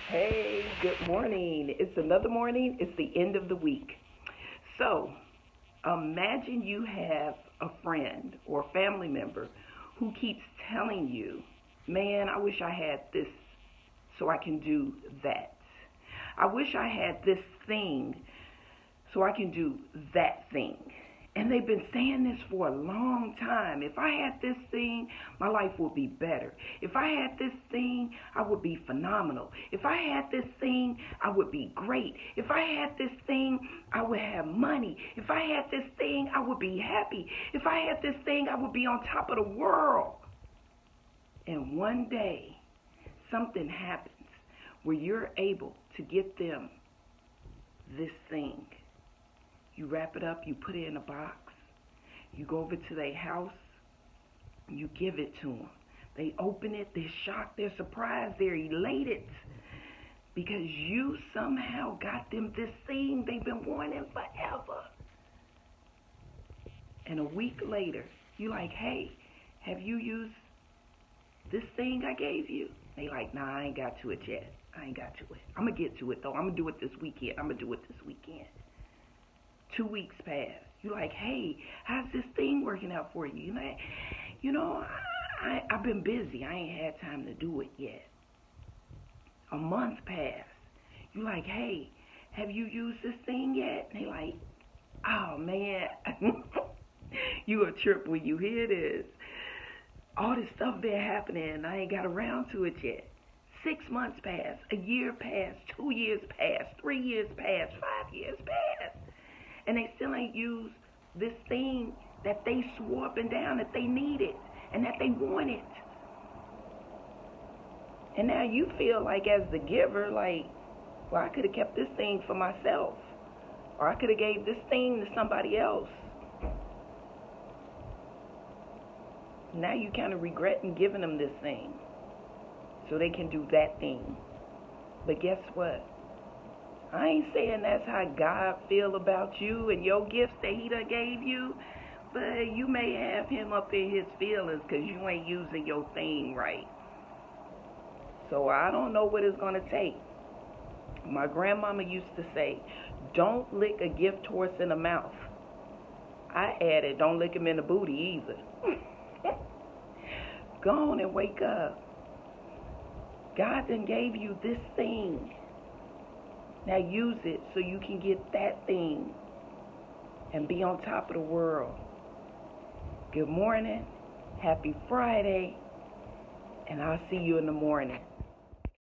Hey, good morning. It's another morning. It's the end of the week. So, imagine you have a friend or family member who keeps telling you, man, I wish I had this so I can do that. I wish I had this thing so I can do that thing. And they've been saying this for a long time. If I had this thing, my life would be better. If I had this thing, I would be phenomenal. If I had this thing, I would be great. If I had this thing, I would have money. If I had this thing, I would be happy. If I had this thing, I would be on top of the world. And one day, something happens where you're able to get them this thing. You wrap it up, you put it in a box, you go over to their house, you give it to them. They open it, they're shocked, they're surprised, they're elated because you somehow got them this thing they've been wanting forever. And a week later, you like, hey, have you used this thing I gave you? They like, nah, I ain't got to it yet. I ain't got to it. I'm going to get to it, though. I'm going to do it this weekend. 2 weeks pass. You like, hey, how's this thing working out for you? I've been busy. I ain't had time to do it yet. A month passed. You like, hey, have you used this thing yet? And they like, oh, man. You a trip when you hear this. All this stuff been happening and I ain't got around to it yet. 6 months passed. A year passed. 2 years passed. 3 years passed. 5 years passed. And they still ain't used this thing that they swore up and down that they needed and that they wanted. And now you feel like as the giver, like, well, I could have kept this thing for myself. Or I could have gave this thing to somebody else. Now you kind of regretting giving them this thing so they can do that thing. But guess what? I ain't saying that's how God feel about you and your gifts that he done gave you, but you may have him up in his feelings because you ain't using your thing right. So I don't know what it's going to take. My grandmama used to say, don't lick a gift horse in the mouth. I added, don't lick him in the booty either. Go on and wake up. God done gave you this thing. Now use it so you can get that thing and be on top of the world. Good morning. Happy Friday. And I'll see you in the morning.